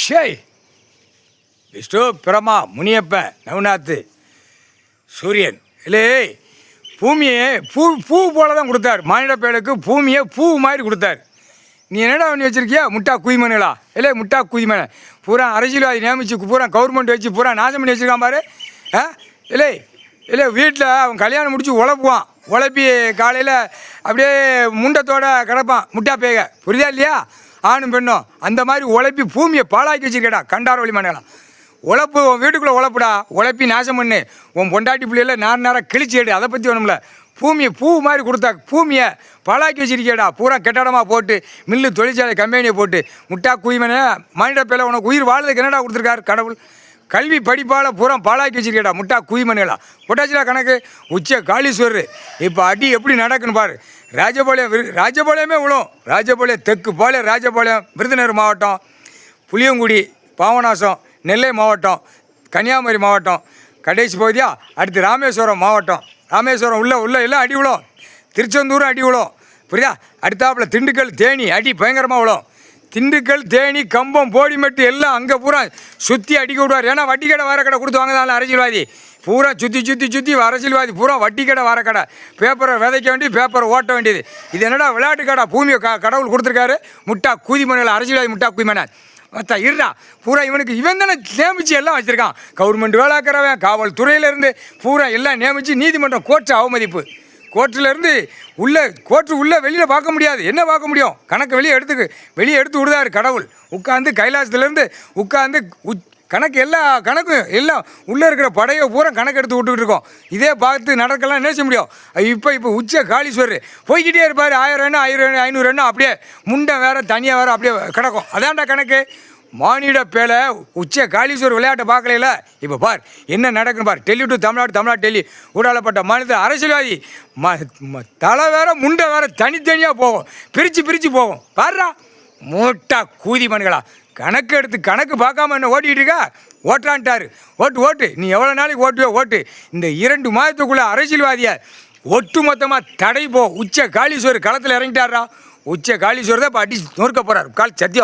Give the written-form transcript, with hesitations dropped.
ஷேய் விஷ்ணு பிரமா முனியப்பன் நவநாத் சூரியன் இல்லை பூமியை பூ போல தான் கொடுத்தார். மானிட பேருக்கு பூமியை பூ மாதிரி கொடுத்தார். நீ என்னடா பண்ணி வச்சுருக்கியா? முட்டா குய்மனுங்களா? இல்லை முட்டா குய்மனை பூரா அரசியல்வாதி நியமிச்சு பூரா கவர்மெண்ட் வச்சு பூரா நாசம் பண்ணி வச்சுருக்கான் பாரு. இல்லை இல்லை வீட்டில் அவன் கல்யாணம் முடிச்சு உழப்புவான். உழப்பி காலையில் அப்படியே முண்டத்தோட கிடப்பான் முட்டா பேக. புரியுதா இல்லையா? ஆணும் பெண்ணும் அந்த மாதிரி உழைப்பி பூமியை பாழாக்கி வச்சுருக்கேடா. கண்டார வழி மண்ணலாம் உழப்பு. உன் வீட்டுக்குள்ளே உழப்புடா. உழைப்பி நாசம் பண்ணு. உன் பொண்டாட்டி பிள்ளையில நேரம் கிழிச்சு எடு. அதை பற்றி வேணும்ல. பூமியை பூ மாதிரி கொடுத்தா பூமியை பாழாக்கி வச்சிருக்கேடா. பூரா கெட்டடமாக போட்டு மில்லு தொழிற்சாலை கம்பெனியை போட்டு முட்டா குய்மனை மானிட பேல உனக்கு உயிர் வாழ்றதுக்கு என்னடா கொடுத்துருக்காரு கடவுள்? கல்வி படிப்பால் பூரா பாழாக்கி வச்சிருக்கேடா முட்டா குய்மனைகளா. போட்டாச்சுடா கணக்கு. உச்ச காளீஸ்வரர் இப்போ அடி எப்படி நடக்குன்னு பாரு. ராஜபாளையமே விழும். ராஜபாளையம் தெற்கு பாளையம், ராஜபாளையம், விருதுநகர் மாவட்டம், புளியங்குடி, பாபநாசம், நெல்லை மாவட்டம், கன்னியாகுமரி மாவட்டம், கடைசி பகுதியாக அடுத்து ராமேஸ்வரம் மாவட்டம். ராமேஸ்வரம் உள்ள எல்லாம் அடி விழும். திருச்செந்தூரும் அடி விழும். புரியுதா? அடுத்தாப்பில் திண்டுக்கல், தேனி அடி பயங்கரமாக விழும். திண்டுக்கல், தேனி, கம்பம், போடிமெட்டு எல்லாம் அங்கே பூரா சுற்றி அடிக்க விடுவார். ஏன்னா வட்டி கடை வார கடை கொடுத்து வாங்கதால அரசியல்வாதி பூரா சுற்றி அரசியல்வாதி பூரா வட்டி கடை வார கடை. பேப்பரை விதைக்க வேண்டியது, பேப்பரை ஓட்ட வேண்டியது. இது என்னடா விளையாட்டு கடை? பூமியை கடவுள் கொடுத்துருக்காரு. முட்டா குதிமனையில் அரசியல்வாதி முட்டா குதிமனை மற்ற இருடா பூரா இவன் தானே நியமித்து எல்லாம் வச்சுருக்கான். கவர்மெண்ட் வேலைக்கிறவன், காவல்துறையிலேருந்து பூரா எல்லாம் நியமித்து நீதிமன்றம் கோர்ட்டு அவமதிப்பு. கோர்ட்டிலேருந்து கோர்ட்டு உள்ளே வெளியில் பார்க்க முடியாது. என்ன பார்க்க முடியும்? கணக்கு வெளியே எடுத்து விடுதாரு கடவுள். உட்காந்து கைலாசத்துலேருந்து உட்காந்து கணக்கு எல்லாம் உள்ளே இருக்கிற படையை பூரா கணக்கு எடுத்து விட்டுக்கிட்டு இருக்கோம். இதே பார்த்து நடக்கலாம் என்ன செய்ய முடியும்? இப்போ உச்ச காளீஸ்வரர் போய்கிட்டே இருப்பார். 1000 எண்ணம் 500 எண்ணம் அப்படியே முண்டை வேறு தனியாக வேறு அப்படியே கிடக்கும். அதான்டா கணக்கு. மானிட பேல உச்ச காளீஸ்வரர் விளையாட்டை பார்க்கல. இப்போ பார் என்ன நடக்குன்னு பார். டெல்லி டு தமிழ்நாடு டெல்லி ஊடாலப்பட்ட மாநில அரசியல்வாதி தலை வேற முண்டை வேற தனித்தனியாக போகும். பிரித்து போகும். பாருடா மூட்டா கூதி மண்களா. கணக்கு பார்க்காம என்ன ஓட்டிகிட்டு இருக்கா? ஓட்டான்ட்டாரு. ஓட்டு நீ எவ்வளோ நாளைக்கு ஓட்டு. இந்த 2 மாதத்துக்குள்ளே அரசியல்வாதியை ஒட்டு மொத்தமாக தடை போ. உச்ச காளீஸ்வரர் களத்தில் இறங்கிட்டாரா. உச்ச காளீஸ்வரர் தான் இப்போ அடி நொறுக்க போகிறார். கால் சத்தியம்.